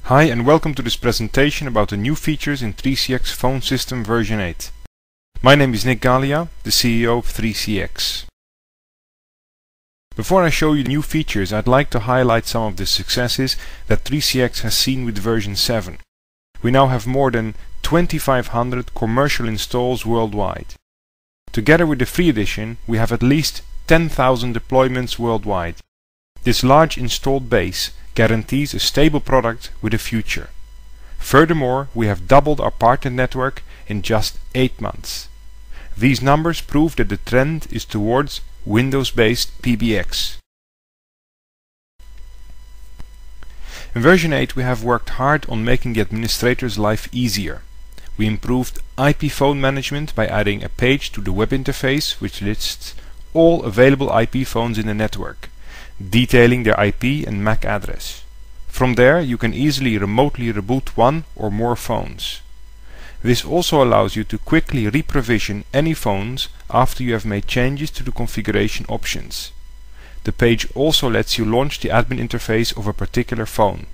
Hi and welcome to this presentation about the new features in 3CX Phone System version 8. My name is Nick Gallia, the CEO of 3CX. Before I show you the new features, I'd like to highlight some of the successes that 3CX has seen with version 7. We now have more than 2,500 commercial installs worldwide. Together with the free edition, we have at least 10,000 deployments worldwide. This large installed base guarantees a stable product with a future. Furthermore, we have doubled our partner network in just 8 months. These numbers prove that the trend is towards Windows-based PBX. In version 8 we have worked hard on making the administrator's life easier. We improved IP phone management by adding a page to the web interface which lists all available IP phones in the network, detailing their IP and MAC address. From there you can easily remotely reboot one or more phones. This also allows you to quickly reprovision any phones after you have made changes to the configuration options. The page also lets you launch the admin interface of a particular phone.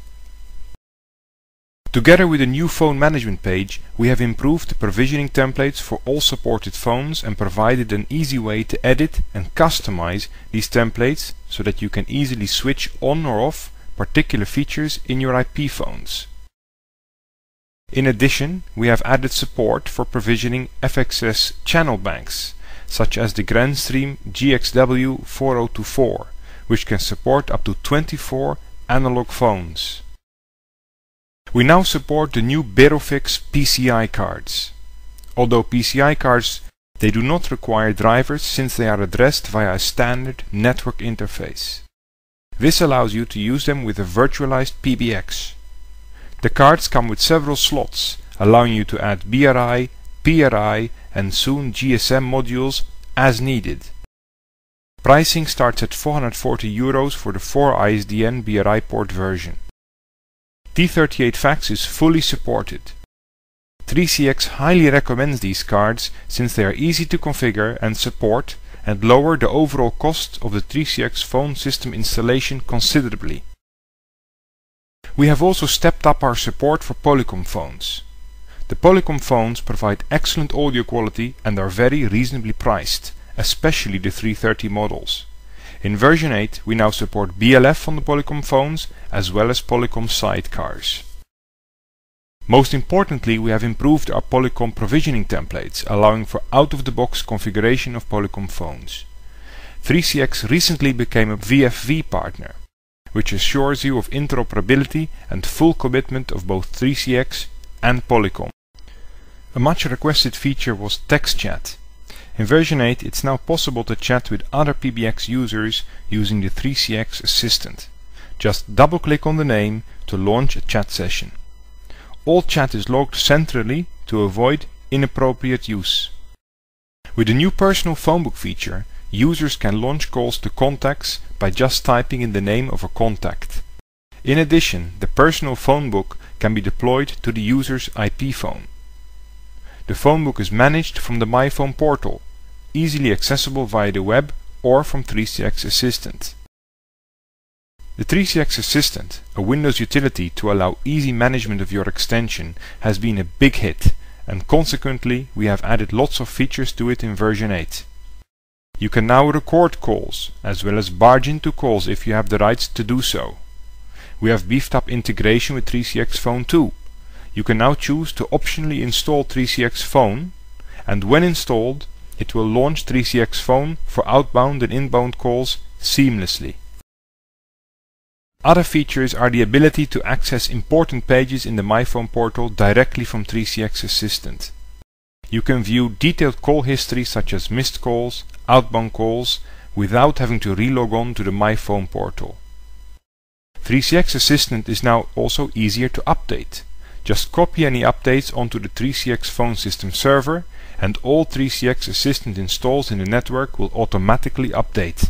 Together with a new phone management page, we have improved the provisioning templates for all supported phones and provided an easy way to edit and customize these templates so that you can easily switch on or off particular features in your IP phones. In addition, we have added support for provisioning FXS channel banks, such as the Grandstream GXW 4024, which can support up to 24 analog phones. We now support the new Berofix PCI cards. Although PCI cards they do not require drivers since they are addressed via a standard network interface. This allows you to use them with a virtualized PBX. The cards come with several slots, allowing you to add BRI, PRI and soon GSM modules as needed. Pricing starts at 440 euros for the 4ISDN BRI port version. T38 fax is fully supported. 3CX highly recommends these cards since they are easy to configure and support and lower the overall cost of the 3CX phone system installation considerably. We have also stepped up our support for Polycom phones. The Polycom phones provide excellent audio quality and are very reasonably priced, especially the 330 models. In version 8 we now support BLF on the Polycom phones as well as Polycom sidecars. Most importantly, we have improved our Polycom provisioning templates, allowing for out-of-the-box configuration of Polycom phones. 3CX recently became a VFV partner, which assures you of interoperability and full commitment of both 3CX and Polycom. A much requested feature was text chat. In version 8 it's now possible to chat with other PBX users using the 3CX Assistant. Just double-click on the name to launch a chat session. All chat is logged centrally to avoid inappropriate use. With the new personal phonebook feature, users can launch calls to contacts by just typing in the name of a contact. In addition, the personal phonebook can be deployed to the user's IP phone. The phonebook is managed from the MyPhone portal, easily accessible via the web or from 3CX Assistant. The 3CX Assistant, a Windows utility to allow easy management of your extension, has been a big hit, and consequently we have added lots of features to it in version 8. You can now record calls, as well as barge into calls if you have the rights to do so. We have beefed up integration with 3CX Phone too. You can now choose to optionally install 3CX Phone, and when installed, it will launch 3CX Phone for outbound and inbound calls seamlessly. Other features are the ability to access important pages in the MyPhone portal directly from 3CX Assistant. You can view detailed call history such as missed calls, outbound calls, without having to relog on to the MyPhone portal. 3CX Assistant is now also easier to update. Just copy any updates onto the 3CX phone system server and all 3CX Assistant installs in the network will automatically update.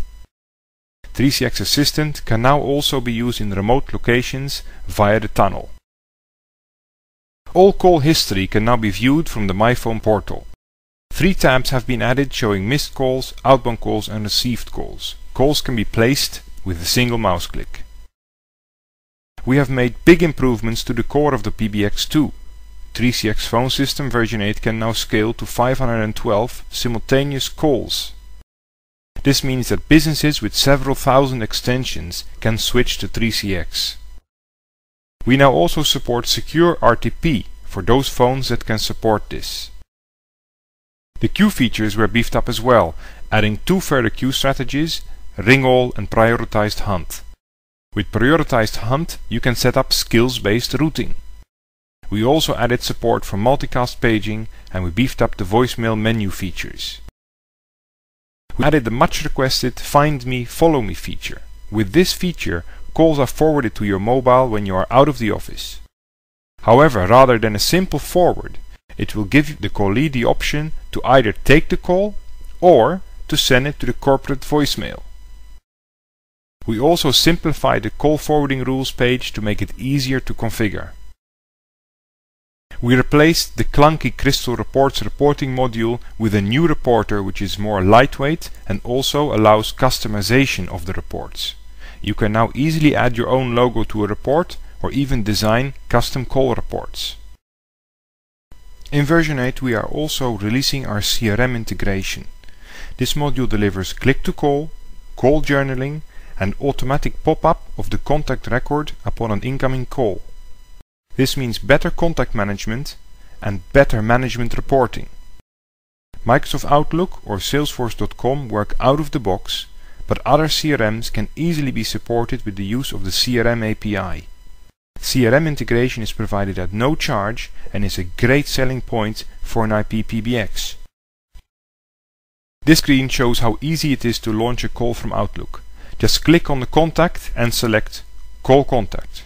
3CX Assistant can now also be used in remote locations via the tunnel. All call history can now be viewed from the MyPhone portal. 3 tabs have been added showing missed calls, outbound calls and received calls. Calls can be placed with a single mouse click. We have made big improvements to the core of the PBX too. 3CX Phone System version 8 can now scale to 512 simultaneous calls. This means that businesses with several thousand extensions can switch to 3CX. We now also support secure RTP for those phones that can support this. The queue features were beefed up as well, adding 2 further queue strategies, Ring All and Prioritized Hunt. With Prioritized Hunt you can set up skills-based routing. We also added support for multicast paging and we beefed up the voicemail menu features. We added the much requested Find Me, Follow Me feature. With this feature, calls are forwarded to your mobile when you are out of the office. However, rather than a simple forward, it will give the callee the option to either take the call or to send it to the corporate voicemail. We also simplified the call forwarding rules page to make it easier to configure. We replaced the clunky Crystal Reports reporting module with a new reporter which is more lightweight and also allows customization of the reports. You can now easily add your own logo to a report or even design custom call reports. In version 8 we are also releasing our CRM integration. This module delivers click-to-call, call journaling and automatic pop-up of the contact record upon an incoming call. This means better contact management and better management reporting. Microsoft Outlook or Salesforce.com work out of the box, but other CRMs can easily be supported with the use of the CRM API. CRM integration is provided at no charge and is a great selling point for an IP PBX. This screen shows how easy it is to launch a call from Outlook. Just click on the contact and select Call Contact.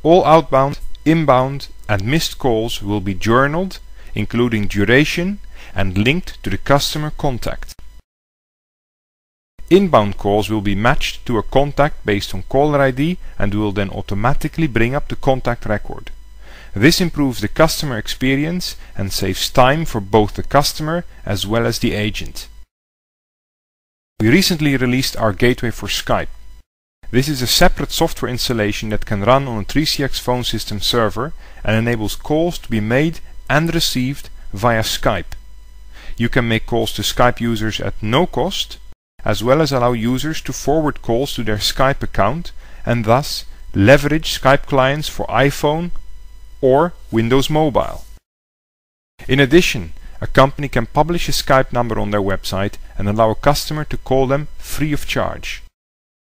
All outbound, inbound and missed calls will be journaled, including duration, and linked to the customer contact. Inbound calls will be matched to a contact based on caller ID and will then automatically bring up the contact record. This improves the customer experience and saves time for both the customer as well as the agent. We recently released our gateway for Skype. This is a separate software installation that can run on a 3CX phone system server and enables calls to be made and received via Skype. You can make calls to Skype users at no cost, as well as allow users to forward calls to their Skype account and thus leverage Skype clients for iPhone or Windows Mobile. In addition, a company can publish a Skype number on their website and allow a customer to call them free of charge.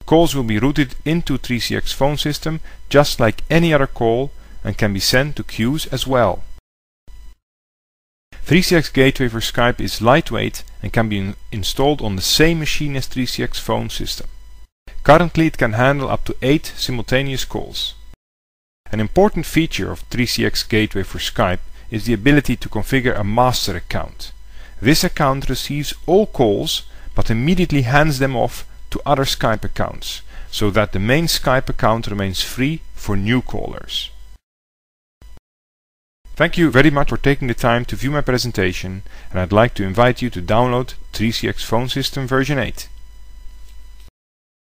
Calls will be routed into 3CX phone system just like any other call and can be sent to queues as well. 3CX Gateway for Skype is lightweight and can be installed on the same machine as 3CX phone system. Currently it can handle up to 8 simultaneous calls. An important feature of 3CX Gateway for Skype is the ability to configure a master account. This account receives all calls but immediately hands them off to other Skype accounts, so that the main Skype account remains free for new callers. Thank you very much for taking the time to view my presentation, and I'd like to invite you to download 3CX Phone System version 8.